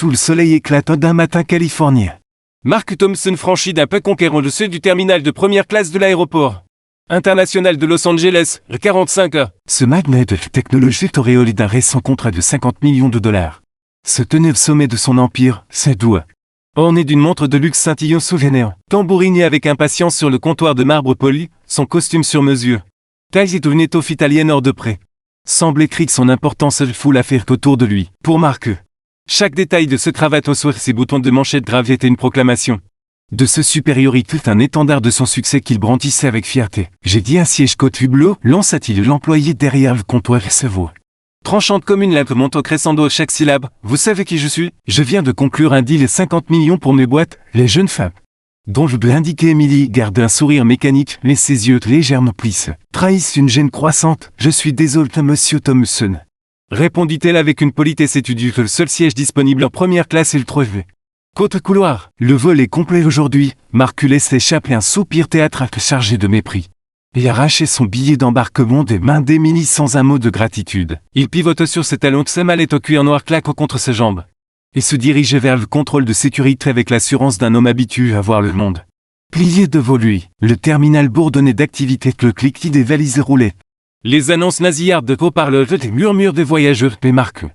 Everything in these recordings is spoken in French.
sous le soleil éclatant d'un matin californien. Mark Thompson franchit d'un pas conquérant le seuil du terminal de première classe de l'aéroport international de Los Angeles, le 45A. Ce magnat de technologie auréolé d'un récent contrat de 50 millions de dollars se tenait au sommet de son empire, ses doigts orné d'une montre de luxe scintillant sous les néants, tambouriné avec impatience sur le comptoir de marbre poli, son costume sur mesure, taillé d'une étoffe italienne hors de près. Semble écrit que son importance se foule à faire qu'autour de lui. Pour Mark, chaque détail de ce cravate au soir, ses boutons de manchette gravés était une proclamation de ce supériorité, un étendard de son succès qu'il brandissait avec fierté. J'ai dit un siège côte hublot, lança-t-il l'employé derrière le comptoir et se voix tranchante comme une lèvre monte au crescendo chaque syllabe. Vous savez qui je suis? Je viens de conclure un deal et 50 millions pour mes boîtes, les jeunes femmes. Dont je dois indiquer Emily garde un sourire mécanique, mais ses yeux légèrement plissent trahissent une gêne croissante. Je suis désolé, monsieur Thompson, répondit-elle avec une politesse étudiée. Le seul siège disponible en première classe est le trouvé. Côte couloir, le vol est complet aujourd'hui. Mark laisse échapper un soupir théâtral chargé de mépris et arrachait son billet d'embarquement des mains d'Emily sans un mot de gratitude. Il pivote sur ses talons, sa mallette au cuir noir claque contre ses jambes et se dirigeait vers le contrôle de sécurité avec l'assurance d'un homme habitué à voir le monde plié devant lui. Le terminal bourdonnait d'activité, le cliquetis des valises roulaient. Les annonces nasillardes de haut-parleurs, les murmures des voyageurs, et Mark,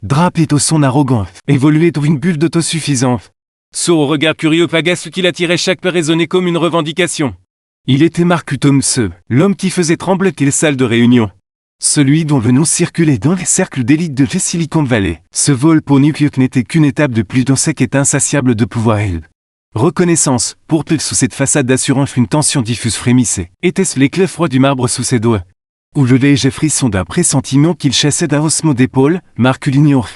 drapé au son arrogant, évoluait dans une bulle d'autosuffisance. Sourd au regard curieux, agace qu'il attirait, chaque peu résonnait comme une revendication. Il était Mark Thompson, l'homme qui faisait trembler les salles de réunion. Celui dont le nom circulait dans les cercles d'élite de Silicon Valley. Ce vol pour New York n'était qu'une étape de plus dans cette quête insatiable de pouvoir et reconnaissance. Pour peu sous cette façade d'assurance, une tension diffuse frémissait. Était-ce l'éclat froid du marbre sous ses doigts? Ou le léger frisson d'un pressentiment qu'il chassait d'un haussement d'épaule? Mark l'ignore.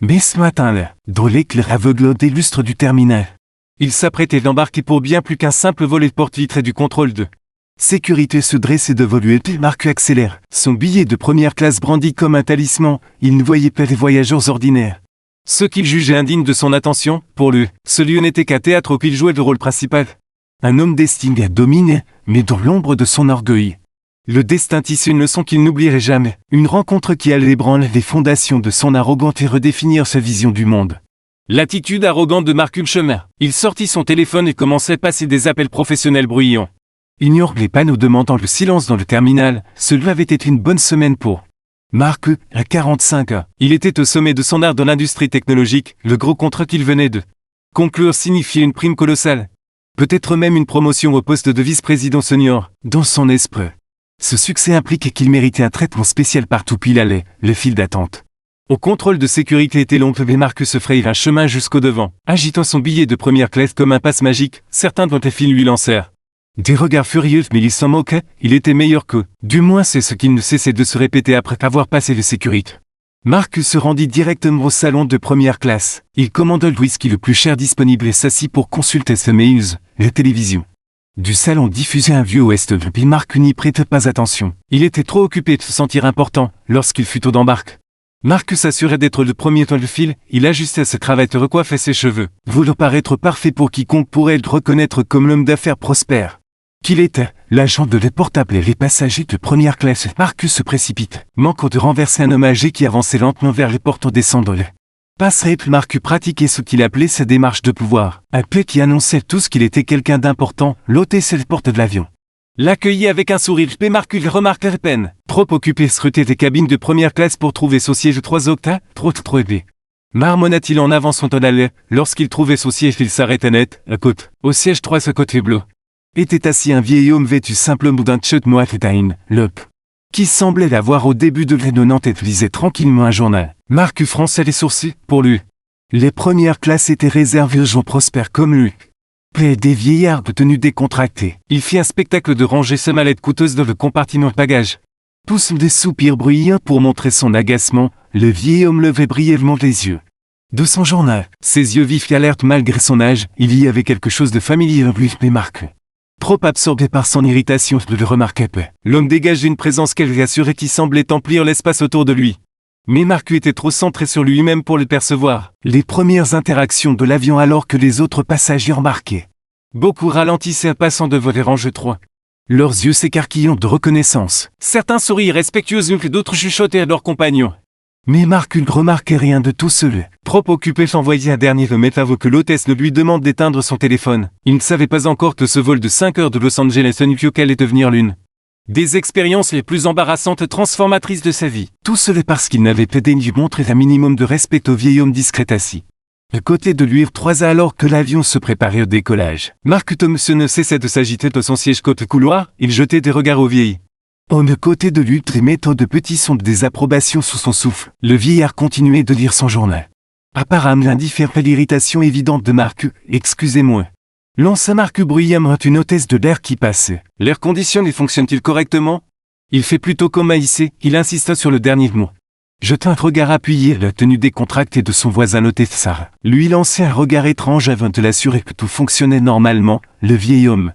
Mais ce matin-là, dans l'éclair aveugle des lustres du terminal, il s'apprêtait d'embarquer pour bien plus qu'un simple volet de porte-vitrée du contrôle de sécurité se dressait devant lui et Mark accélère. Son billet de première classe brandi comme un talisman, il ne voyait pas les voyageurs ordinaires. Ceux qu'il jugeait indignes de son attention, pour lui, ce lieu n'était qu'un théâtre où il jouait le rôle principal. Un homme destiné à dominer, mais dans l'ombre de son orgueil. Le destin tissait une leçon qu'il n'oublierait jamais. Une rencontre qui allait ébranler les fondations de son arrogante et redéfinir sa vision du monde. L'attitude arrogante de Mark Hulchemer. Il sortit son téléphone et commençait à passer des appels professionnels bruyants. Ignore les panneaux demandant le silence dans le terminal. Cela avait été une bonne semaine pour Mark, à 45 ans. Il était au sommet de son art dans l'industrie technologique. Le gros contrat qu'il venait de conclure signifiait une prime colossale. Peut-être même une promotion au poste de vice-président senior. Dans son esprit, ce succès impliquait qu'il méritait un traitement spécial partout où il allait, le fil d'attente au contrôle de sécurité était long, mais Mark se frayait un chemin jusqu'au devant, agitant son billet de première classe comme un passe magique. Certains dont les fils lui lancèrent des regards furieux, mais il s'en moquait. Il était meilleur qu'eux. Du moins c'est ce qu'il ne cessait de se répéter après avoir passé les sécurités. Mark se rendit directement au salon de première classe. Il commanda le whisky le plus cher disponible et s'assit pour consulter ses mails, la télévision du salon diffusait un vieux western, puis Mark n'y prêtait pas attention. Il était trop occupé de se sentir important lorsqu'il fut au d'embarque. Mark s'assurait d'être le premier dans le fil, il ajustait sa cravate, recoiffait ses cheveux, voulant paraître parfait pour quiconque pourrait le reconnaître comme l'homme d'affaires prospère qu'il était. L'agent de les portables et les passagers de première classe. Mark se précipite, manquant de renverser un homme âgé qui avançait lentement vers les portes en descendant. Passerait. Mark pratiquait ce qu'il appelait sa démarche de pouvoir, un peu qui annonçait tous qu'il était quelqu'un d'important. L'hôtesse les portes de l'avion l'accueillit avec un sourire, mais Mark remarque à peine, trop occupé à scruter des cabines de première classe pour trouver son siège 3 octas, trop élevé. Marmonna-t-il en avançant en allée. Lorsqu'il trouvait son siège, il s'arrêtait net, à côte. Au siège 3, ce côté bleu était assis un vieil homme vêtu simplement d'un t-shirt moite-taine, l'up, qui semblait l'avoir au début de l'année 90 et lisait tranquillement un journal. Mark fronçait les sourcils. Pour lui, les premières classes étaient réservées aux gens prospères comme lui. Puis des vieillards de tenue décontractée. Il fit un spectacle de ranger sa mallette coûteuse dans le compartiment de bagages. Poussant des soupirs bruyants pour montrer son agacement, le vieil homme levait brièvement les yeux de son journal. Ses yeux vifs et alertes malgré son âge, il y avait quelque chose de familier en lui, mais Mark, trop absorbé par son irritation, ne le remarquait pas. L'homme dégageait une présence qu'elle assurait qui semblait emplir l'espace autour de lui. Mais Mark était trop centré sur lui-même pour le percevoir. Les premières interactions de l'avion alors que les autres passagers remarquaient. Beaucoup ralentissaient en passant devant les ranges 3. Leurs yeux s'écarquillant de reconnaissance. Certains souriraient respectueux que d'autres chuchotaient à leurs compagnons. Mais Marcus ne remarquait rien de tout cela. Trop occupé d'envoyer un dernier remède avant que l'hôtesse ne lui demande d'éteindre son téléphone. Il ne savait pas encore que ce vol de 5 heures de Los Angeles à New York allait devenir l'une des expériences les plus embarrassantes et transformatrices de sa vie. Tout cela parce qu'il n'avait pas daigné montrer un minimum de respect au vieil homme discret assis. À côté de lui, croisa alors que l'avion se préparait au décollage. Marcus Thompson ne cessait de s'agiter de son siège côté couloir, il jetait des regards au vieil homme à côté de lui, émettant de petits sons de désapprobation sous son souffle. Le vieillard continuait de lire son journal. Apparemment l'indifférence et l'irritation évidente de Marcus. « Excusez-moi. » Lança Marcus bruyamment une hôtesse de l'air qui passait. « L'air conditionné fonctionne-t-il correctement ?» Il fait plutôt comme maïssé, il insista sur le dernier mot. Jetant un regard appuyé à la tenue décontractée de son voisin l'hôtesse Sarah. Lui lançait un regard étrange avant de l'assurer que tout fonctionnait normalement. Le vieil homme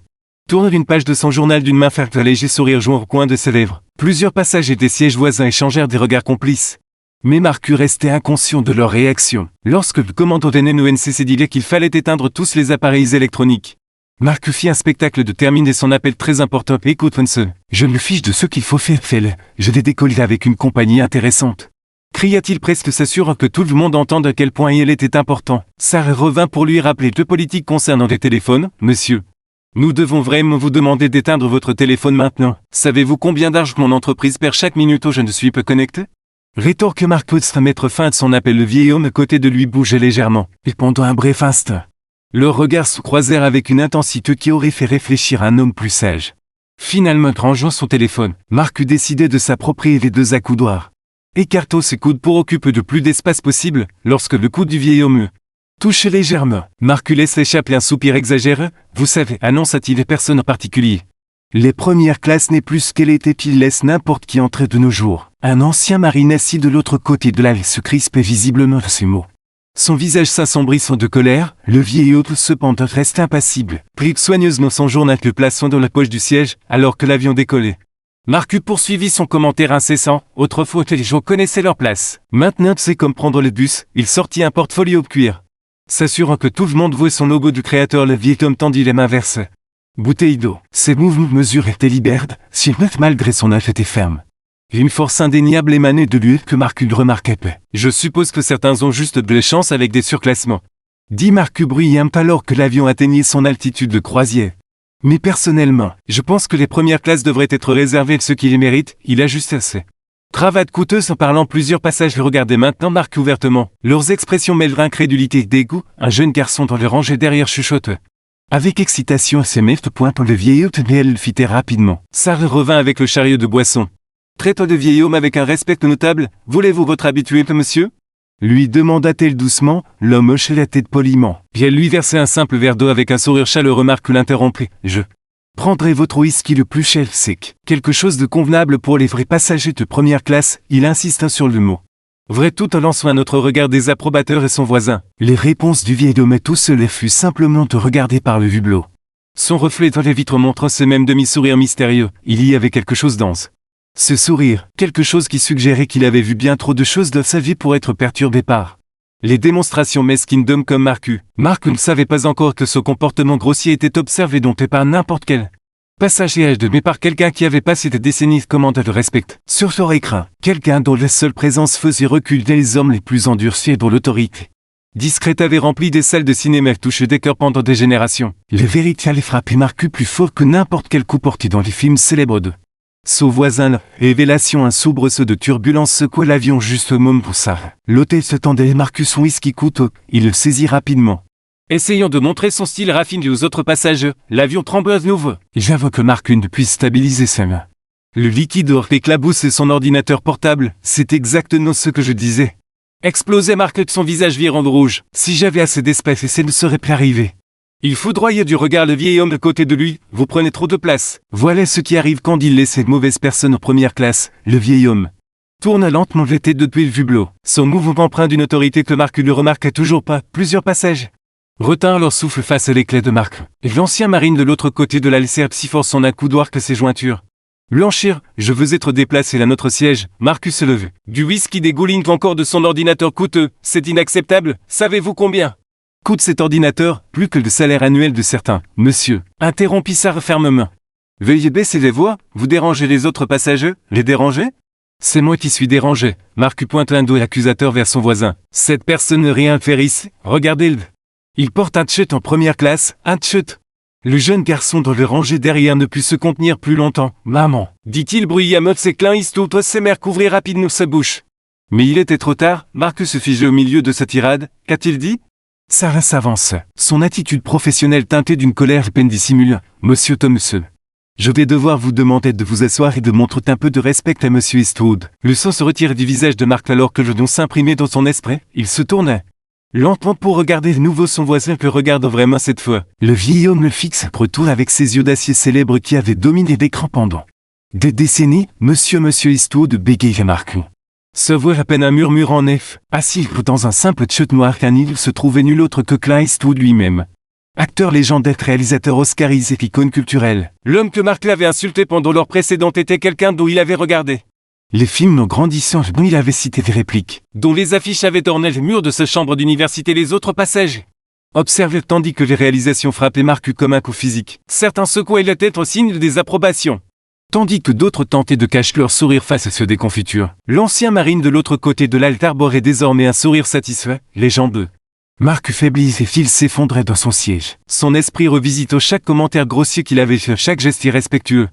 tourne une page de son journal d'une main, faire un léger sourire joint au coin de ses lèvres. Plusieurs passagers des sièges voisins échangèrent des regards complices. Mais Marcus restait inconscient de leur réaction. Lorsque le commandant de NNONCC dit qu'il fallait éteindre tous les appareils électroniques, Marcus fit un spectacle de terminer son appel très important. « Écoute, Vincent, je me fiche de ce qu'il faut faire, fais-le. Je l'ai décollé avec une compagnie intéressante. » Cria-t-il presque s'assurant que tout le monde entende à quel point il était important. Sarah revint pour lui rappeler deux politiques concernant les téléphones. « Monsieur, nous devons vraiment vous demander d'éteindre votre téléphone maintenant. Savez-vous combien d'argent mon entreprise perd chaque minute où je ne suis pas connecté ?» Rétorque Marcus, mettre fin à son appel. Le vieil homme à côté de lui bougeait légèrement. Et pendant un bref instant, leurs regards se croisèrent avec une intensité qui aurait fait réfléchir un homme plus sage. Finalement, rangeant son téléphone, Marcus décidait de s'approprier les deux accoudoirs. Écartant ses coudes pour occuper le plus d'espace possible, lorsque le coude du vieil homme touchait légèrement. Marcus laisse échapper un soupir exagéré. « Vous savez, annonça-t-il à personne en particulier. Les premières classes n'est plus ce qu'elle était, il laisse n'importe qui entrer de nos jours. » Un ancien marine assis de l'autre côté de la se crispait visiblement à ces mots. Son visage s'assombrissant de colère, le vieil hôte cependant reste impassible. Prit soigneusement son journal le plaçant dans la poche du siège, alors que l'avion décollait. Marcus poursuivit son commentaire incessant. Autrefois les gens connaissaient leur place. Maintenant c'est comme prendre le bus, il sortit un portfolio de cuir. S'assurant que tout le monde voit son logo du créateur, le vieil homme tendit les mains vers ses bouteilles d'eau. Ses mouvements mesurés étaient libérés, si malgré son âge était ferme. Une force indéniable émanait de lui que Marcus ne remarquait pas. « Je suppose que certains ont juste de la chance avec des surclassements. » dit Marcus bruyamment alors que l'avion atteignait son altitude de croisière. « Mais personnellement, je pense que les premières classes devraient être réservées à ceux qui les méritent, il ajusta ses cravates coûteuses en parlant. Plusieurs passagers regardaient maintenant Marcus ouvertement. Leurs expressions mêlent incrédulité et dégoût. Un jeune garçon dans les rangées derrière chuchotait avec excitation à ses mètres pointant le vieil hôte, mais elle le fitait rapidement. Sarah revint avec le chariot de boisson. Traitant le vieil homme avec un respect notable. « Voulez-vous votre habitué, monsieur ?» lui demanda-t-elle doucement. L'homme hochait la tête poliment. Puis elle lui versait un simple verre d'eau avec un sourire chaleureux. Marcus l'interrompit. « Je prendrai votre whisky le plus cher sec. Quelque chose de convenable pour les vrais passagers de première classe. » Il insista sur le mot vrai tout en lançant un autre regard désapprobateur et son voisin. Les réponses du vieil homme à tout cela fut simplement de regarder par le hublot. Son reflet dans les vitres montrant ce même demi-sourire mystérieux. Il y avait quelque chose dans ce sourire, quelque chose qui suggérait qu'il avait vu bien trop de choses de sa vie pour être perturbé par les démonstrations mesquines d'hommes comme Marcus. Marcus ne savait pas encore que ce comportement grossier était observé dont et par n'importe quel passager âgé, mais par quelqu'un qui avait passé des décennies de commande le respect. Sur son écran, quelqu'un dont la seule présence faisait reculer les hommes les plus endurcis et dont l'autorité discrète avait rempli des salles de cinéma et touché des cœurs pendant des générations. La vérité allait frapper Marcus plus fort que n'importe quel coup porté dans les films célèbres de son voisin. La révélation, un soubresaut de turbulence secoua l'avion juste au moment où ça. L'hôtel se tendait et Marcus son whisky couteau, il le saisit rapidement. Essayant de montrer son style raffiné aux autres passagers, l'avion trembla de nouveau. J'avoue que Marcus ne puisse stabiliser sa main. Le liquide or éclaboussait son ordinateur portable, c'est exactement ce que je disais. Explosait Marcus, son visage virant de rouge. Si j'avais assez d'espace, et ça ne serait plus arrivé. Il foudroyait du regard le vieil homme de côté de lui. Vous prenez trop de place. Voilà ce qui arrive quand il laisse cette mauvaise personne en première classe. Le vieil homme tourna lentement la tête depuis le hublot. Son mouvement empreint d'une autorité que Marcus ne remarqua toujours pas. Plusieurs passagers retinrent leur souffle face à l'éclat de Marcus. L'ancien marine de l'autre côté de la laissèrent si fort son accoudoir que ses jointures blanchirent. Je veux être déplacé à notre siège. Marcus se levait. Du whisky dégouline encore de son ordinateur coûteux. C'est inacceptable. Savez-vous combien coûte cet ordinateur? Plus que le salaire annuel de certains. Monsieur, interrompit Sarah fermement. Veuillez baisser les voix. Vous dérangez les autres passagers? Les déranger? C'est moi qui suis dérangé. Marcus pointe un doigt accusateur vers son voisin. Cette personne n'a rien fait ici. Regardez-le. Il porte un t-shirt en première classe, un t-shirt. Le jeune garçon dans le rangé derrière ne put se contenir plus longtemps. Maman, dit-il bruyamment, c'est Clint Eastwood, ses mères couvrir rapidement sa bouche. Mais il était trop tard, Marcus se figeait au milieu de sa tirade. Qu'a-t-il dit? Sarah s'avance. Son attitude professionnelle teintée d'une colère à peine dissimule. Monsieur Thompson. Je vais devoir vous demander de vous asseoir et de montrer un peu de respect à Monsieur Eastwood. Le sang se retire du visage de Mark alors que le don s'imprimait dans son esprit. Il se tourna lentement pour regarder de nouveau son voisin que regarde vraiment cette fois. Le vieil homme le fixe à retour avec ses yeux d'acier célèbres qui avaient dominé l'écran pendant des décennies. Monsieur Eastwood bégayait Marcus. Se voit à peine un murmure en F. Assis dans un simple t-shirt noir canil se trouvait nul autre que Clint Eastwood lui-même. Acteur légendaire, réalisateur oscarisé, icône culturelle. L'homme que Mark l'avait insulté pendant leur précédente était quelqu'un dont il avait regardé. Les films en grandissant dont il avait cité des répliques. Dont les affiches avaient orné le mur de sa chambre d'université les autres passagers. Observèrent tandis que les réalisations frappaient Marcus comme un coup physique. Certains secouaient la tête au signe de désapprobation. Tandis que d'autres tentaient de cacher leur sourire face à ce déconfiture. L'ancien marine de l'autre côté de l'altar arborait désormais un sourire satisfait, les jambes. Marcus faiblit et fils s'effondrait dans son siège. Son esprit revisite chaque commentaire grossier qu'il avait fait, chaque geste irrespectueux.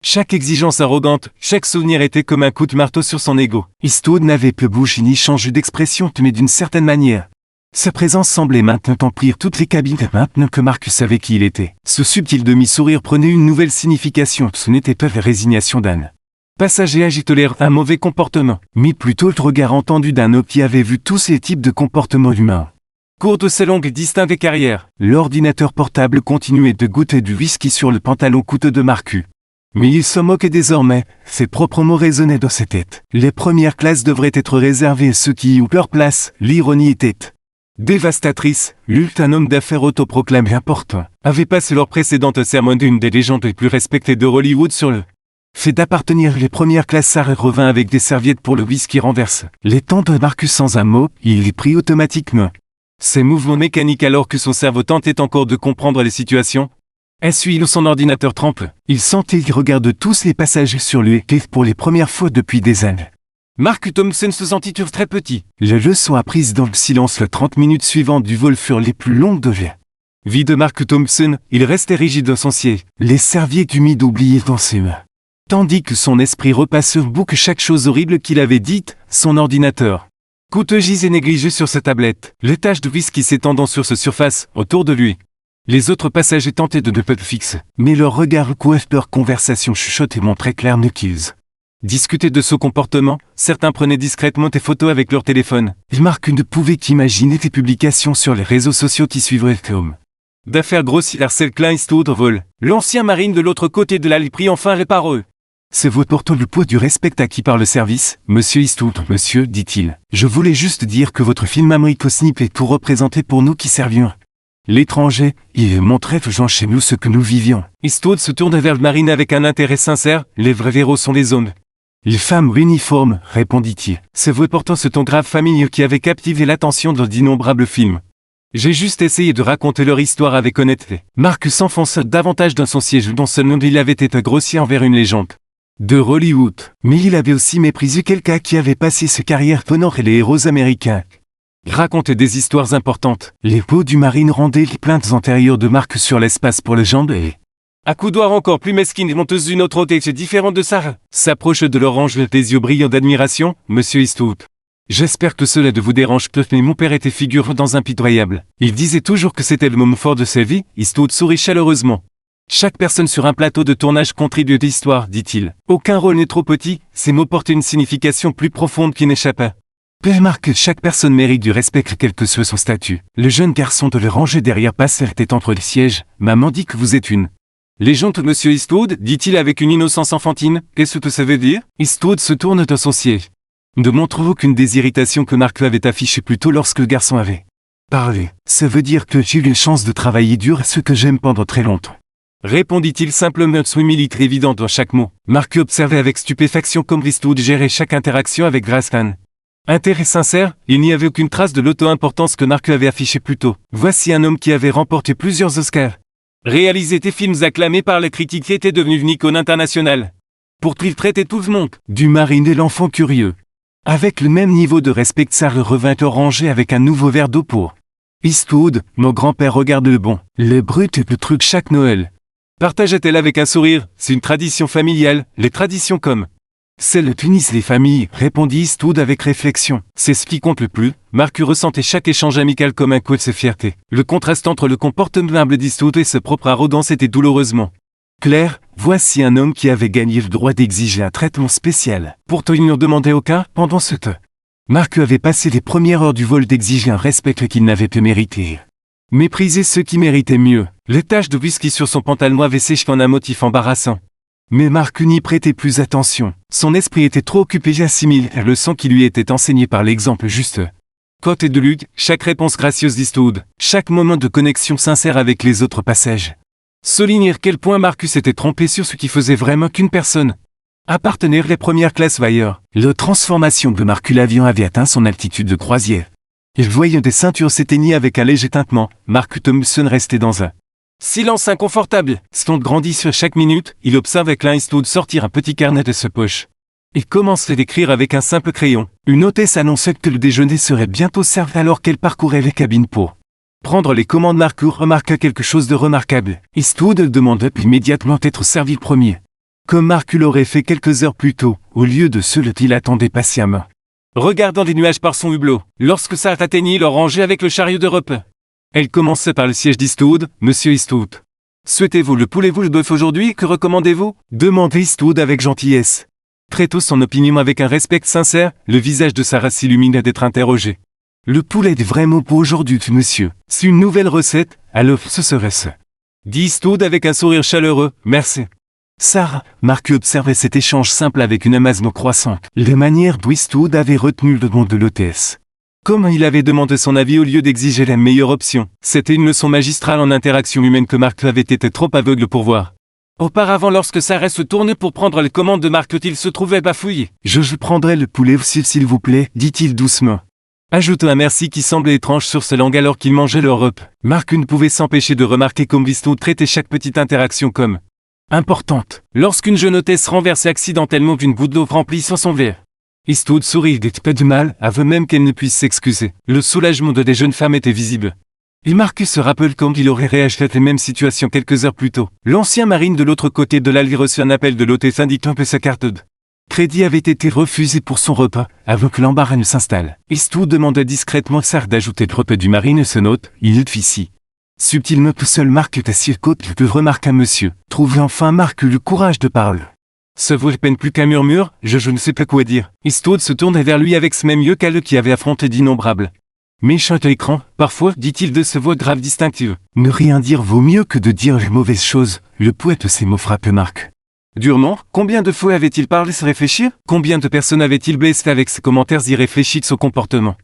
Chaque exigence arrogante, chaque souvenir était comme un coup de marteau sur son ego. Eastwood n'avait peu bougé ni changé d'expression, mais d'une certaine manière. Sa présence semblait maintenant emplir toutes les cabines maintenant que Marcus savait qui il était. Ce subtil demi-sourire prenait une nouvelle signification, ce n'était pas la résignation d'un passager agi tolère un mauvais comportement, mais plutôt le regard entendu d'un homme qui avait vu tous les types de comportements humains. Cours de ses longues et distinctes carrières. L'ordinateur portable continuait de goûter du whisky sur le pantalon coûteux de Marcus. Mais il se moquait désormais, ses propres mots résonnaient dans ses têtes. Les premières classes devraient être réservées à ceux qui y ont leur place, l'ironie était dévastatrice. Un homme d'affaires autoproclamé important, avait passé leur précédente sermon d'une des légendes les plus respectées de Hollywood sur le fait d'appartenir les premières classes. Sarah revint avec des serviettes pour le whisky renverse. Les temps de Marcus sans un mot, il les prit automatiquement. Ses mouvements mécaniques alors que son cerveau tentait encore de comprendre les situations. Essuie son ordinateur trempe. Il sentait le regard de tous les passagers sur lui et pour les premières fois depuis des années. Marcus Thompson se sentit très petit. Les leçons apprises dans le silence les 30 minutes suivantes du vol furent les plus longues de vie de Marcus Thompson. Il restait rigide dans son siège, les serviettes humides oubliées dans ses mains. Tandis que son esprit repassait au bouc chaque chose horrible qu'il avait dite, son ordinateur coûteux gisait négligé sur sa tablette, les taches de whisky s'étendant sur sa surface, autour de lui. Les autres passagers tentaient de ne pas le fixer, mais leurs regards recouvraient leur conversation chuchote et montraient clairement qu'ils discutaient de son comportement. Certains prenaient discrètement des photos avec leur téléphone. Marcus ne pouvait qu'imaginer des publications sur les réseaux sociaux qui suivraient l'homme d'affaires grossières harcèle Clint Eastwood au vol. L'ancien marine de l'autre côté de l'allée prit enfin les paroles. C'est votre portant le poids du respect acquis par le service, Monsieur Eastwood. Monsieur, dit-il, je voulais juste dire que votre film American Snip est tout représenté pour nous qui servions l'étranger. Il montrait aux gens chez nous ce que nous vivions. Eastwood se tourna vers le marine avec un intérêt sincère. Les vrais héros sont les hommes. Les femmes uniformes, répondit-il. C'est vous portant ce ton grave familier qui avait captivé l'attention dans d'innombrables films. J'ai juste essayé de raconter leur histoire avec honnêteté. Marcus s'enfonça davantage dans son siège dont seulement il avait été grossier envers une légende de Hollywood. Mais il avait aussi méprisé quelqu'un qui avait passé sa carrière honorant les héros américains. Racontait des histoires importantes. Les peaux du marine rendaient les plaintes antérieures de Marcus sur l'espace pour les jambes et à coudoir encore plus mesquine et monteuse d'une autre hôtesse différente de Sarah. S'approche de l'orange des yeux brillants d'admiration, Monsieur Eastwood. J'espère que cela ne vous dérange pas, mais mon père était figure dans impitoyable. Il disait toujours que c'était le moment fort de sa vie. Eastwood sourit chaleureusement. Chaque personne sur un plateau de tournage contribue à l'histoire, dit-il. Aucun rôle n'est trop petit, ces mots portaient une signification plus profonde qui n'échappa. Père Marc, chaque personne mérite du respect quel que soit son statut. Le jeune garçon de le ranger derrière passe la tête entre les sièges. Maman dit que vous êtes une légende, Monsieur Eastwood, dit-il avec une innocence enfantine. Qu'est-ce que ça veut dire? Eastwood se tourne dans son siège. Ne montre aucune des irritations que Marc avait affichées plus tôt lorsque le garçon avait parlé. Ça veut dire que j'ai eu la chance de travailler dur à ce que j'aime pendant très longtemps. Répondit-il simplement, son humilité évidente dans chaque mot. Marc observait avec stupéfaction comme Eastwood gérait chaque interaction avec Grastan. Intérêt sincère, il n'y avait aucune trace de l'auto-importance que Marc avait affichée plus tôt. Voici un homme qui avait remporté plusieurs Oscars. Réalisé des films acclamés par la critique et était devenu une icône internationale. Pour-t-il traiter tout le monde? Du marine et l'enfant curieux. Avec le même niveau de respect, Sarah revint au rangé avec un nouveau verre d'eau pour Eastwood. Mon grand-père regarde le bon, le brut et le truc chaque Noël. Partageait-elle avec un sourire, c'est une tradition familiale, les traditions comme celles punissent les familles, répondit Eastwood avec réflexion. C'est ce qui compte le plus. Marcus ressentait chaque échange amical comme un coup de fierté. Le contraste entre le comportement humble d'Eastwood et sa propre arrogance était douloureusement clair. Voici un homme qui avait gagné le droit d'exiger un traitement spécial. Pourtant il n'en demandait aucun, pendant ce temps. Marcus avait passé les premières heures du vol d'exiger un respect qu'il n'avait pu mériter. Mépriser ceux qui méritaient mieux. Les taches de whisky sur son pantalon avaient séché en un motif embarrassant. Mais Marcus n'y prêtait plus attention. Son esprit était trop occupé à assimiler la leçon qui lui était enseignée par l'exemple juste. Côté de Luc, chaque réponse gracieuse d'Eastwood, chaque moment de connexion sincère avec les autres passages. Souligner quel point Marcus s'était trompé sur ce qui faisait vraiment qu'une personne appartenir les premières classes ailleurs. La transformation de Marcus, l'avion avait atteint son altitude de croisière. Il voyait des ceintures s'éteigner avec un léger tintement. Marcus Thompson restait dans un silence inconfortable. Stone grandit sur chaque minute. Il observe Clint Eastwood sortir un petit carnet de sa poche. Il commence à l'écrire avec un simple crayon. Une hôtesse annonçait que le déjeuner serait bientôt servi alors qu'elle parcourait les cabines pour prendre les commandes. Marcus remarqua quelque chose de remarquable. Eastwood demanda immédiatement d'être servi le premier. Comme Marcus l'aurait fait quelques heures plus tôt, au lieu de ce qu'il attendait patiemment. Regardant les nuages par son hublot, lorsque Sarah atteignit leur rangée avec le chariot de repas. Elle commençait par le siège d'Eastwood. Monsieur Eastwood. Souhaitez-vous le poulet ou le bœuf aujourd'hui? Que recommandez-vous? Demanda Eastwood avec gentillesse. Très tôt son opinion avec un respect sincère, le visage de Sarah s'illumina d'être interrogé. Le poulet est vraiment pour aujourd'hui, monsieur. C'est une nouvelle recette, alors ce serait ça. Dit Eastwood avec un sourire chaleureux. Merci. Sarah, Marcus observait cet échange simple avec une amasme croissante. Les manières dont Eastwood avait retenu le nom de l'hôtesse. Comme il avait demandé son avis au lieu d'exiger la meilleure option. C'était une leçon magistrale en interaction humaine que Marcus avait été trop aveugle pour voir. Auparavant, lorsque Sarah se tournait pour prendre les commandes de Marcus, il se trouvait bafouillé. Je prendrai le poulet aussi s'il vous plaît, dit-il doucement. Ajouta un merci qui semblait étrange sur sa langue alors qu'il mangeait leur repas. Marcus ne pouvait s'empêcher de remarquer comme Eastwood traitait chaque petite interaction comme importante. Lorsqu'une jeune hôtesse renversait accidentellement une goutte d'eau remplissant son verre. Eastwood sourit, n'était pas du mal, avant même qu'elle ne puisse s'excuser. Le soulagement de des jeunes femmes était visible. Et Marcus se rappelle comme il aurait réagi à la même situation quelques heures plus tôt. L'ancien marine de l'autre côté de l'allée reçut un appel de l'hôtesse indiquant que sa carte de crédit avait été refusée pour son repas, avant que l'embarras ne s'installe. Eastwood demanda discrètement à Sarah d'ajouter le repas du marine et se note, il le fit si subtilement que seul Marcus Tassier-Côte le remarqua monsieur. Trouve enfin Marcus le courage de parler. Ce vaut à peine plus qu'un murmure, je ne sais pas quoi dire. Eastwood se tournait vers lui avec ce même yeux qu'elle qui avait affronté d'innombrables méchant écran, parfois, dit-il de sa voix grave distinctive. Ne rien dire vaut mieux que de dire les mauvaises choses. Le poète ces mots frappent Marcus. Durement, combien de fois avait-il parlé sans réfléchir? Combien de personnes avait-il blessé avec ses commentaires irréfléchis de son comportement?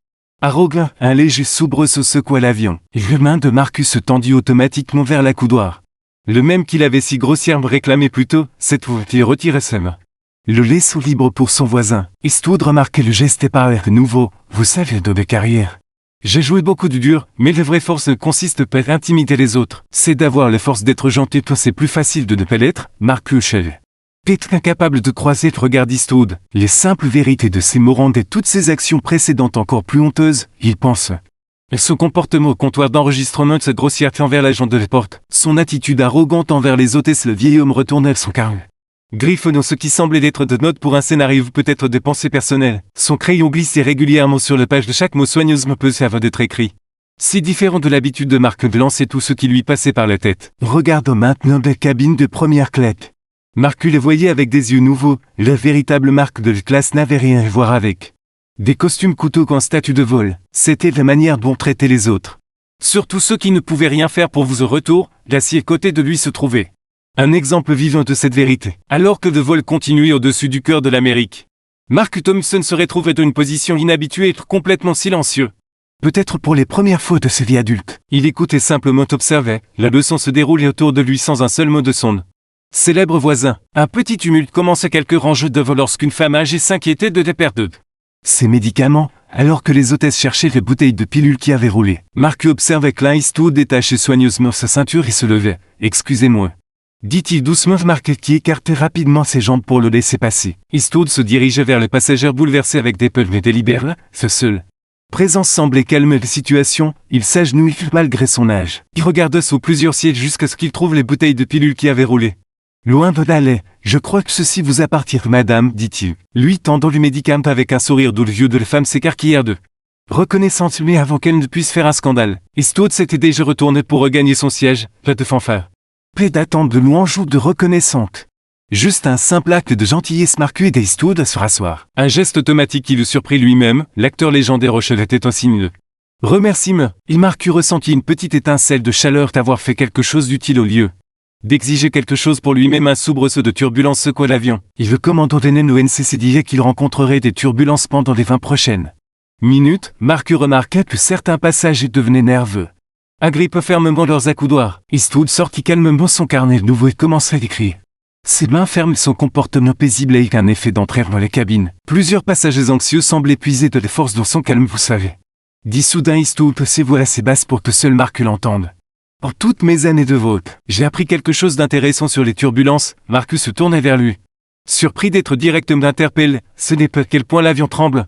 Arrogant, un léger soubresaut secoua l'avion. Les mains de Marcus se tendit automatiquement vers la coudoir. Le même qu'il avait si grossièrement réclamé plus tôt, cette fois il retirait sa main. Le laissant libre pour son voisin. Eastwood remarquait le geste et parlait de nouveau. Vous savez de mes carrières. J'ai joué beaucoup du dur, mais la vraie force ne consiste pas à intimider les autres. C'est d'avoir la force d'être gentil. Toi c'est plus facile de ne pas l'être, Marcus Shell. Peut-être incapable de croiser le regard d'Eastwood. Les simples vérités de ces mots rendaient toutes ses actions précédentes encore plus honteuses, il pense. Et son comportement au comptoir d'enregistrement de sa grossièreté envers l'agent de la porte. Son attitude arrogante envers les hôtesses, le vieil homme retournait son carreau. Griffonnant ce qui semblait être de notes pour un scénario ou peut-être des pensées personnelles. Son crayon glissait régulièrement sur la page de chaque mot soigneusement pesé avant d'être écrit. Si différent de l'habitude de Marcus de lancer tout ce qui lui passait par la tête. Regardons maintenant des cabines de première classe. Marcus les voyait avec des yeux nouveaux. La véritable marque de classe n'avait rien à voir avec des costumes couteaux qu'en statut de vol. C'était la manière dont traitaient les autres. Surtout ceux qui ne pouvaient rien faire pour vous au retour, l'acier côté de lui se trouvait. Un exemple vivant de cette vérité. Alors que le vol continuait au-dessus du cœur de l'Amérique. Marcus Thompson se retrouvait dans une position inhabituée et complètement silencieux. Peut-être pour les premières fois de sa vie adulte. Il écoutait simplement observait. La leçon se déroulait autour de lui sans un seul mot de sonde. Célèbre voisin. Un petit tumulte commençait quelques ranges devant lorsqu'une femme âgée s'inquiétait de des pertes. Ces médicaments, alors que les hôtesses cherchaient les bouteilles de pilules qui avaient roulé. Marcus observait Clint Eastwood détacher soigneusement sa ceinture et se levait. Excusez-moi. dit-il doucement à Mark qui écartait rapidement ses jambes pour le laisser passer. Eastwood se dirigeait vers le passager bouleversé avec des peurs mais délibéré, ce seul. Présence semblait calmer la situation, il s'agenouille malgré son âge. Il regarda sous plusieurs sièges jusqu'à ce qu'il trouve les bouteilles de pilules qui avaient roulé. Loin de l'allée, je crois que ceci vous appartient, madame, dit-il, lui tendant le médicament avec un sourire d'où le vieux de la femme s'écarquillèrent de reconnaissante mais avant qu'elle ne puisse faire un scandale. Eastwood s'était déjà retourné pour regagner son siège, pas de fanfare. Pas d'attente de louange ou de reconnaissante. Juste un simple acte de gentillesse marqué d'Eastwood à se rasseoir. Un geste automatique qui le surprit lui-même, l'acteur légendaire Rochelle était un signe de remerciement. Il Mark ressentit une petite étincelle de chaleur d'avoir fait quelque chose d'utile au lieu d'exiger quelque chose pour lui-même. Un soubresaut de turbulence secoua l'avion. Le commandant des NCC disait qu'il rencontrerait des turbulences pendant les 20 prochaines minutes. Mark remarqua que certains passagers devenaient nerveux, agrippent fermement leurs accoudoirs. Eastwood sortit calmement son carnet de nouveau et commença à écrire. Ses mains fermes, son comportement paisible et un effet d'entrée dans les cabines. Plusieurs passagers anxieux semblaient puiser de la force dans son calme, vous savez. Dit soudain Eastwood, ses voix assez basses pour que seul Mark l'entende. En toutes mes années de vol, j'ai appris quelque chose d'intéressant sur les turbulences. Marcus se tournait vers lui. Surpris d'être directement interpellé, ce n'est pas à quel point l'avion tremble.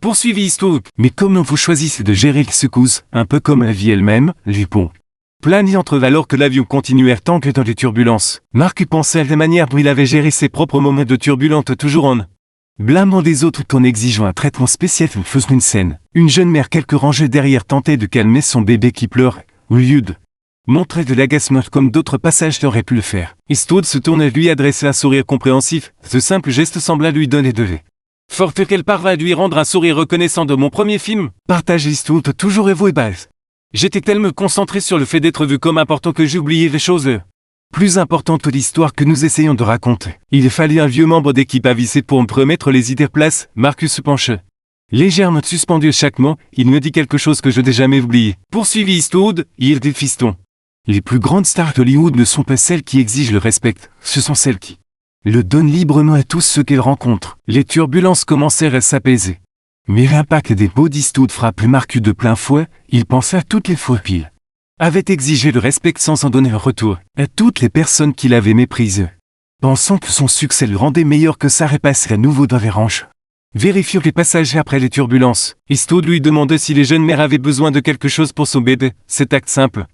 Poursuivit Eastwood. Mais comment vous choisissez de gérer les secousses, un peu comme la vie elle-même, les ponts planit entre eux alors que l'avion continuait à tanguer dans les turbulences. Mark pensait à la manière dont il avait géré ses propres moments de turbulence, toujours en blâmant les autres qu'en exigeant un traitement spécial ou faisant une scène. Une jeune mère quelques rangées derrière tentait de calmer son bébé qui pleurait, au lieu de montrer de l'agacement comme d'autres passagers auraient pu le faire. Eastwood se tourna et lui adressa un sourire compréhensif. Ce simple geste sembla lui donner de vie. Forte qu'elle parvint à lui rendre un sourire reconnaissant de mon premier film. Partage Eastwood toujours évo et base. J'étais tellement concentré sur le fait d'être vu comme important que j'ai oublié les choses plus importantes que l'histoire que nous essayons de raconter. Il fallait un vieux membre d'équipe avisé pour me remettre les idées en place. Marcus se pencha. Légèrement suspendu chaque mot, il me dit quelque chose que je n'ai jamais oublié. Poursuivit Eastwood, il dit fiston. Les plus grandes stars d'Hollywood ne sont pas celles qui exigent le respect, ce sont celles qui le donnent librement à tous ceux qu'elles rencontrent. Les turbulences commencèrent à s'apaiser. Mais l'impact des mots d'Eastwood frappait Marcus de plein fouet, il pensait à toutes les fois qu'il avait exigé le respect sans en donner un retour, à toutes les personnes qu'il avait méprisées. Pensant que son succès le rendait meilleur que ça repasserait à nouveau dans les ranges. Vérifiant les passagers après les turbulences, Eastwood lui demandait si les jeunes mères avaient besoin de quelque chose pour son bébé. Cet acte simple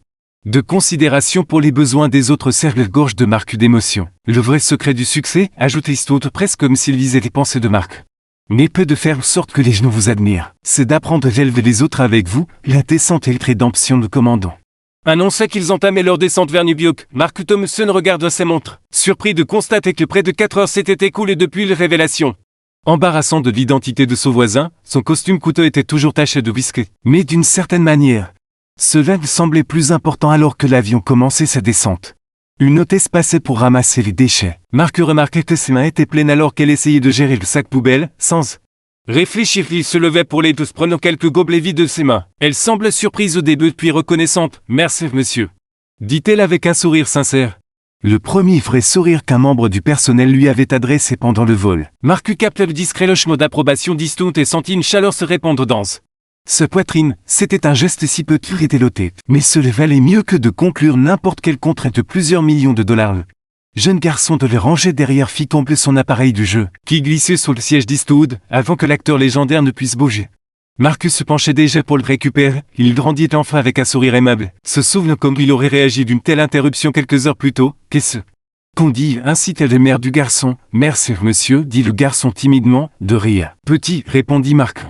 de considération pour les besoins des autres serre la gorge de Mark d'émotion. Le vrai secret du succès, ajoute Eastwood presque comme s'il visait les pensées de Mark, n'est pas de faire en sorte que les gens vous admirent. C'est d'apprendre à élever les autres avec vous, la descente et la rédemption de commandant. Annonçait qu'ils entamaient leur descente vers New York. Mark Thompson regarda ses montres, surpris de constater que près de 4 heures s'étaient écoulées depuis la révélation embarrassant de l'identité de son voisin. Son costume coûteux était toujours taché de whisky. Mais d'une certaine manière, cela me semblait plus important alors que l'avion commençait sa descente. Une hôtesse passait pour ramasser les déchets. Mark remarquait que ses mains étaient pleines alors qu'elle essayait de gérer le sac poubelle, sans réfléchir. Il se levait pour les tous prenant quelques gobelets vides de ses mains. Elle semblait surprise au début puis reconnaissante. « Merci, monsieur », dit-elle avec un sourire sincère. Le premier vrai sourire qu'un membre du personnel lui avait adressé pendant le vol. Mark capta le discret hochement d'approbation d'Eastwood et sentit une chaleur se répandre dans sa poitrine. C'était un geste si petit et déloté. Mais cela valait mieux que de conclure n'importe quel contrat de plusieurs millions de dollars. Le jeune garçon devait ranger derrière fit tomber son appareil du jeu, qui glissait sur le siège d'Eastwood, avant que l'acteur légendaire ne puisse bouger. Marcus se penchait déjà pour le récupérer. Il grandit enfin avec un sourire aimable, se souvenant comme il aurait réagi d'une telle interruption quelques heures plus tôt. Qu'est-ce qu'on dit ainsi telle mère du garçon. Merci, monsieur, dit le garçon timidement, de rire. Petit, répondit Mark,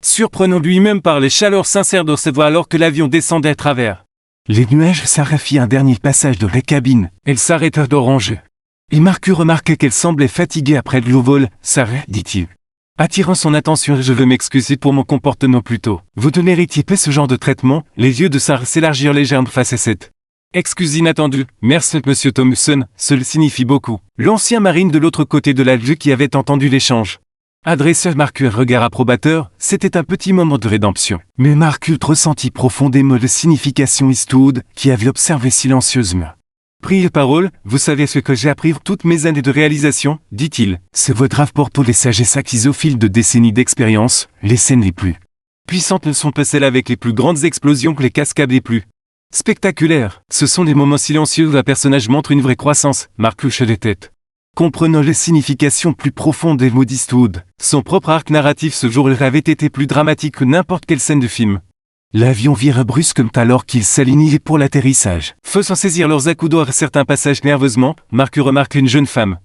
surprenant lui-même par les chaleurs sincères de ses voix alors que l'avion descendait à travers les nuages. Sarah fit un dernier passage de la cabine. Elle s'arrêta d'oranger. Et Mark remarqua qu'elle semblait fatiguée après le vol. Sarah, dit-il, attirant son attention, je veux m'excuser pour mon comportement plus tôt. Vous ne méritiez pas ce genre de traitement. Les yeux de Sarah s'élargirent légèrement face à cette excuse inattendue. Merci, monsieur Thompson, cela signifie beaucoup. L'ancien marine de l'autre côté de la rue qui avait entendu l'échange adressa à Mark un regard approbateur. C'était un petit moment de rédemption. Mais Mark ressentit profondément la signification Eastwood, qui avait observé silencieusement. Pris la parole, vous savez ce que j'ai appris toutes mes années de réalisation, dit-il. C'est votre rapport pour les sagesses acquises au fil de décennies d'expérience. Les scènes les plus puissantes ne sont pas celles avec les plus grandes explosions que les cascades les plus Spectaculaire. Ce sont des moments silencieux où un personnage montre une vraie croissance, Mark hoche les têtes. Comprenant les significations plus profondes des mots d'Eastwood, son propre arc narratif ce jour-là avait été plus dramatique que n'importe quelle scène de film. L'avion vire brusquement alors qu'il s'alignait pour l'atterrissage. Faisant saisir leurs accoudoirs à certains passages nerveusement, Mark remarque une jeune femme.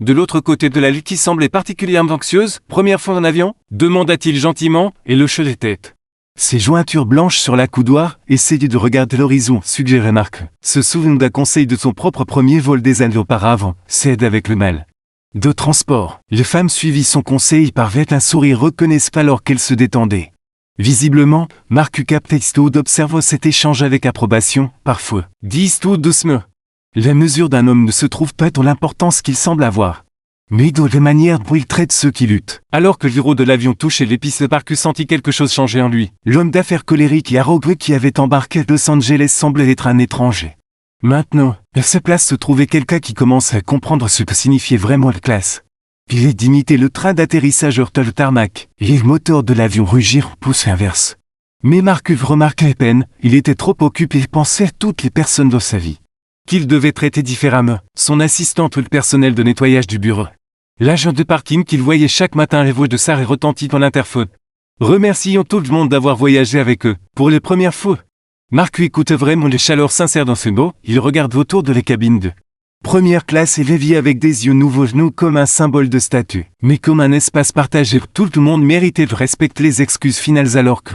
De l'autre côté de la ligne qui semblait particulièrement anxieuse, première fois en avion, demanda-t-il gentiment, et le hoche les têtes. Ses jointures blanches sur l'accoudoir, essayait de regarder l'horizon, suggérait Mark. Se souvenant d'un conseil de son propre premier vol des années auparavant, cède avec le mal de transport. La femme suivit son conseil et parvint un sourire reconnaissable alors qu'elle se détendait. Visiblement, Mark capta Eastwood observa cet échange avec approbation, parfois. Dit Eastwood doucement. La mesure d'un homme ne se trouve pas dans l'importance qu'il semble avoir, mais dans la manière dont il traite ceux qui luttent. Alors que le bureau de l'avion touchait les pistes, Mark sentit quelque chose changer en lui. L'homme d'affaires colérique et arrogant qui avait embarqué à Los Angeles semblait être un étranger. Maintenant, à sa place se trouvait quelqu'un qui commençait à comprendre ce que signifiait vraiment la classe. Il est d'imiter le train d'atterrissage heurta le tarmac, et le moteur de l'avion rugir pouce inverse. Mais Mark remarqua à peine, il était trop occupé et pensait à toutes les personnes dans sa vie qu'il devait traiter différemment, son assistante ou le personnel de nettoyage du bureau. L'agent de parking qu'il voyait chaque matin à la voix de Sarah retentit dans l'interphone. Remercions tout le monde d'avoir voyagé avec eux, pour les premières fois. Mark écoute vraiment les chaleurs sincères dans ce mot, il regarde autour de la cabine de première classe et Lévi avec des yeux nouveaux genoux comme un symbole de statut, mais comme un espace partagé. Tout le monde méritait de respecter les excuses finales alors que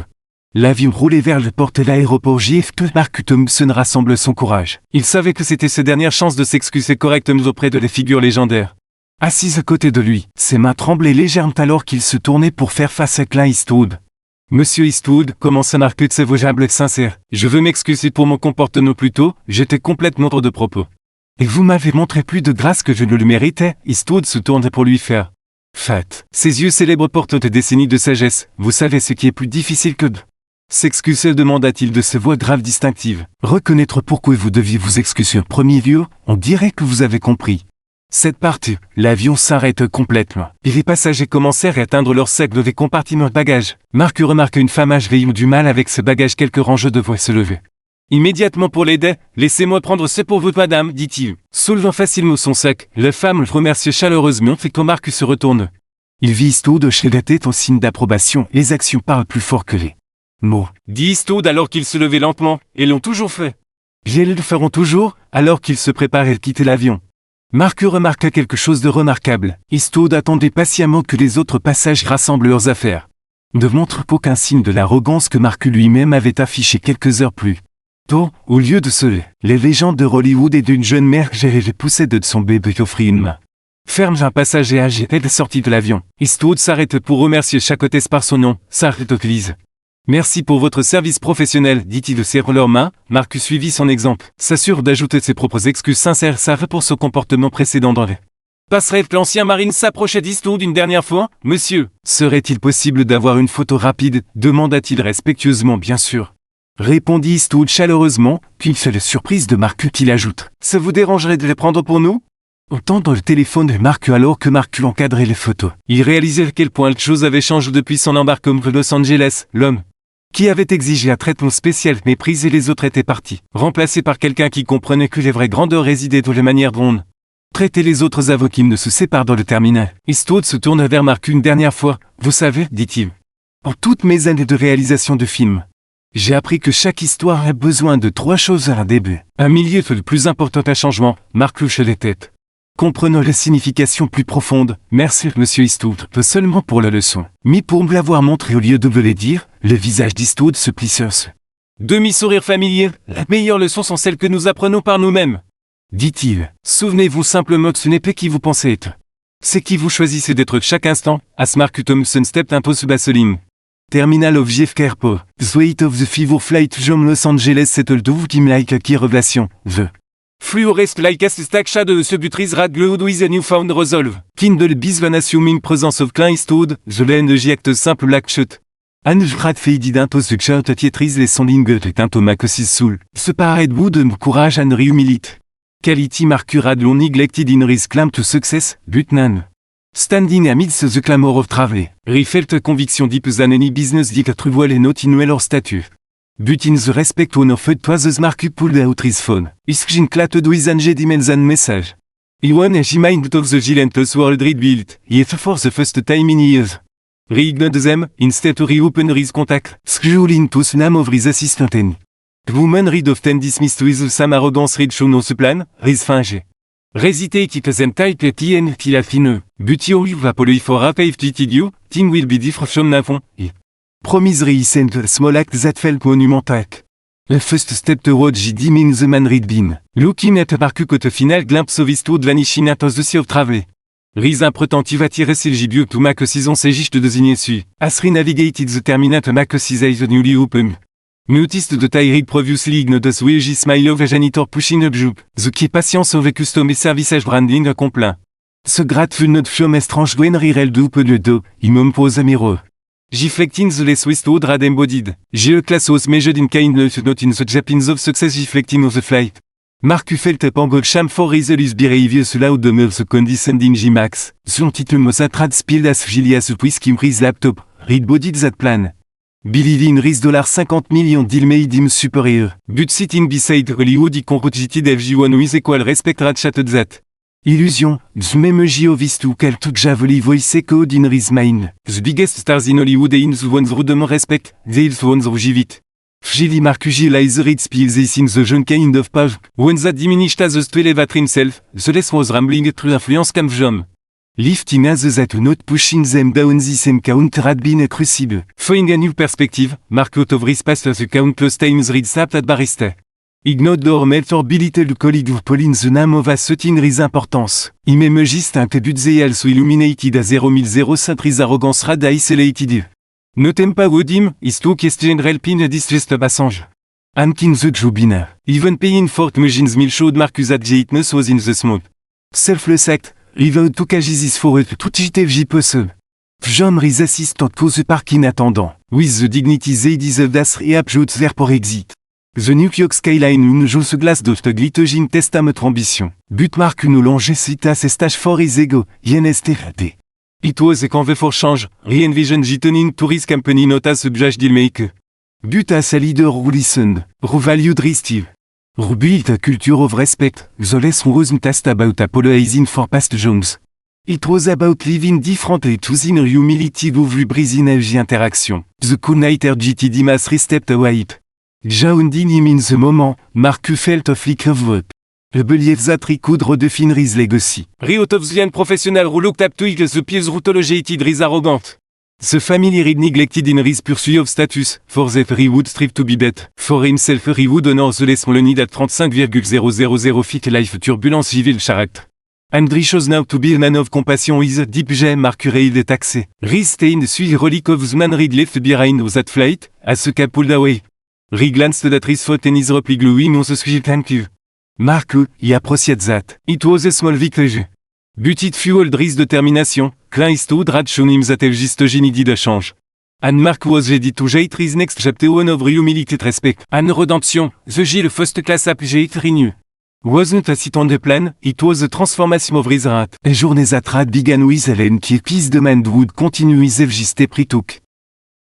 l'avion roulait vers le porte de l'aéroport JFK. Mark Thompson rassemble son courage. Il savait que c'était sa dernière chance de s'excuser correctement auprès de les figures légendaires. Assise à côté de lui, ses mains tremblaient légèrement alors qu'il se tournait pour faire face à Clint Eastwood. Monsieur Eastwood, commença Mark de sa voix humble et sincère. Je veux m'excuser pour mon comportement plus tôt, j'étais complètement hors de propos. Et vous m'avez montré plus de grâce que je ne le méritais. Eastwood se tourne pour lui faire fat. Ses yeux célèbres portent des décennies de sagesse. Vous savez ce qui est plus difficile que de s'excuser, demanda-t-il de sa voix grave distinctive. Reconnaître pourquoi vous deviez vous excuser en premier lieu, on dirait que vous avez compris. Cette partie, l'avion s'arrête complètement, et les passagers commencèrent à atteindre leur sac de des compartiments de bagages. Mark remarque une femme âgée ayant du mal avec ses bagages, quelques rangées devaient se lever. Immédiatement pour l'aider, laissez-moi prendre ce pour vous, madame, dit-il. Soulevant facilement son sac, la femme le remerciait chaleureusement, fait que Mark se retourne. Il vit Eastwood hocher la tête en signe d'approbation, les actions parlent plus fort que les mots. Dit Eastwood alors qu'il se levait lentement, et l'ont toujours fait. Ils le feront toujours, alors qu'ils se préparaient à quitter l'avion. Mark remarqua quelque chose de remarquable. Eastwood attendait patiemment que les autres passagers rassemblent leurs affaires. Ne montre aucun signe de l'arrogance que Mark lui-même avait affiché quelques heures plus tôt. Au lieu de cela, les légendes de Hollywood et d'une jeune mère gérée poussée de son bébé offrit une main ferme à un passager âgé et sorti de l'avion. Eastwood s'arrête pour remercier chaque hôtesse par son nom. Sarah Toclise. Merci pour votre service professionnel, dit-il, serrant leurs mains. Mark suivit son exemple, s'assure d'ajouter ses propres excuses sincères Sarah pour son comportement précédent dans les passerelles. L'ancien marine s'approchait d'Eastwood une dernière fois. Monsieur, serait-il possible d'avoir une photo rapide, demanda-t-il respectueusement. Bien sûr, répondit Eastwood chaleureusement, puis fait la surprise de Mark qu'il ajoute. Ça vous dérangerait de les prendre pour nous? Entendant le téléphone de Mark alors que Mark encadrait les photos. Il réalisait à quel point les choses avaient changé depuis son embarquement de Los Angeles. L'homme qui avait exigé un traitement spécial méprisé les autres était parti, remplacé par quelqu'un qui comprenait que les vraies grandeurs résidaient dans la manière dont on traitait les autres avant qu'ils ne se séparent dans le terminal. Eastwood se tourna vers Mark une dernière fois. Vous savez, dit-il, en toutes mes années de réalisation de films, j'ai appris que chaque histoire a besoin de 3 choses à un début. Un milieu fait le plus important un changement. Mark hocha les têtes. Comprenant la signification plus profonde, merci monsieur Eastwood, pas seulement pour la leçon, mais pour me l'avoir montré au lieu de me le dire. Le visage d'Eastwood se plissa. Demi-sourire familier, la meilleure leçon sont celles que nous apprenons par nous-mêmes, dit-il. Souvenez-vous simplement de ce n'est pas qui vous pensez être. C'est qui vous choisissez d'être chaque instant. As Mark Thompson stepped into the baseline Terminal of JFK Airport. The weight of the fever flight from Los Angeles settled to him like a key revelation. The fluorest like a stack shadow the butries rad glowed with a newfound resolve. Kindle bis van assuming presence of Clint Eastwood, the land acte simple like shut. Anne Vrad faded into the chart tietrise les son linger et un tomacosis soul. Ce parade bout de courage and humility. Quality marcurad long neglected in his claim to success, but none. Standing amidst the clamor of travel, refelt conviction deep than any business dict truvoil et not in well or statue. But in the respect one of it was the mark pulled out his phone. Iskjin clatted with an dimensal message. He won a mind of the gigantus world rebuilt, yet for the first time in years. Reignored them, instead to reopen his contact, schedule into the name of his assistant and woman read often dismissed with some arrogance read shown on the plan, his finge. Hesitate them type tn till a fine, but you va polo for a pave you, thing will be different from now. Promisery sent a small act that felt monumental. The first step toward GD means the man read bin. Looking at a marque at a final glimpse of his toad vanishing out of the sea of travel. Riz impretentive attirer Silgibiu to make saison s'agiste de désigner Asri navigated the terminate make the newly open. Noticed the Tyree previously ignored the Swegi smile of a janitor pushing up job. The key patience of a custom service branding a complaint. Ce grateful not from a strange when rirel de oupe le do, impose a mirror. Giflecting the less westwood rad embodied. Ge classos measured in kindness not in the Japanese of success giflecting of the flight. Mark felt up angle sham for resolus behaviors loud de the condescending G-Max. Son title mos atrad spilled as Gilias whiskey his laptop, read bodied that plan. Billy in riz $50 million deal made him superior. But sitting beside Hollywood I conrogited FG1 with equal respect rad chatted that. Illusion, the même Giovis to to javoli voice echoed in his mind. The biggest stars in Hollywood and the ones rudement respect, they the ones rugivit. Gili Marcugi lies read spills this in the jeune kind of page, when that diminished as the elevator himself, the less was rambling through influence cam jom. Lifting as that not pushing them down the same count had been a crucible. Following a new perspective, Mark out of his past the countless times read sapped at barista. Ignored or meltor belittled colleague of Pauline the name of a certain his importance. Imemegist un debut they also illuminated a 0005 his arrogance rad isolated. Notem pas wodim, is to question helping a distressed passenger. Anking the jobina, even paying for machines mill showed Marcus that greatness was in the smoke. Selfless act, even to cages for it to GTFG puzzle. John ris assistant to the parking attendant, with the dignity they deserved as reapjout there for exit. The New York skyline une joue glace de glitogine testamet ambition. But Mark une longe cita ses stages for his ego, yenestérate. It was a convey for change, re-envision jitoning tourist company not as a judge dealmaker. But as a leader who listened, who valued restive. Who built a culture of respect, the lesson wasn't just about apologizing for past wrongs. It was about living differently choosing humility with breeze in every interaction. The cool nighter GTD mass restepped a wipe. Jaunding him in the moment, Mark felt a flicker of hope. A belief that he could redefine his legacy. Riot of the young professional who looked up to it the piece routologated his arrogant. The family read neglected in his pursuit of status, for that he would strive to be better. For himself he would honor the lesson learned at 35,000 feet life turbulence civil character. Andri chose now to be a man of compassion with deep gem Marcureil de taxé. Riz stained sui relic of the man read left behind that flight, as the cap pulled away. He glanced at his foot and his reply gluing on the swift thank you. Mark, he appreciated that. It was a small victory. But it fueled his determination, Klein stood had shown him that just needed a change. And Mark was ready to jait his next chapter one of humility and respect. And redemption, the Gilles first class app jait renew. Wasn't a sit on the plan, it was a transformation of his rat. A journée that had began with a lengthy piece demand would continue with every step he took.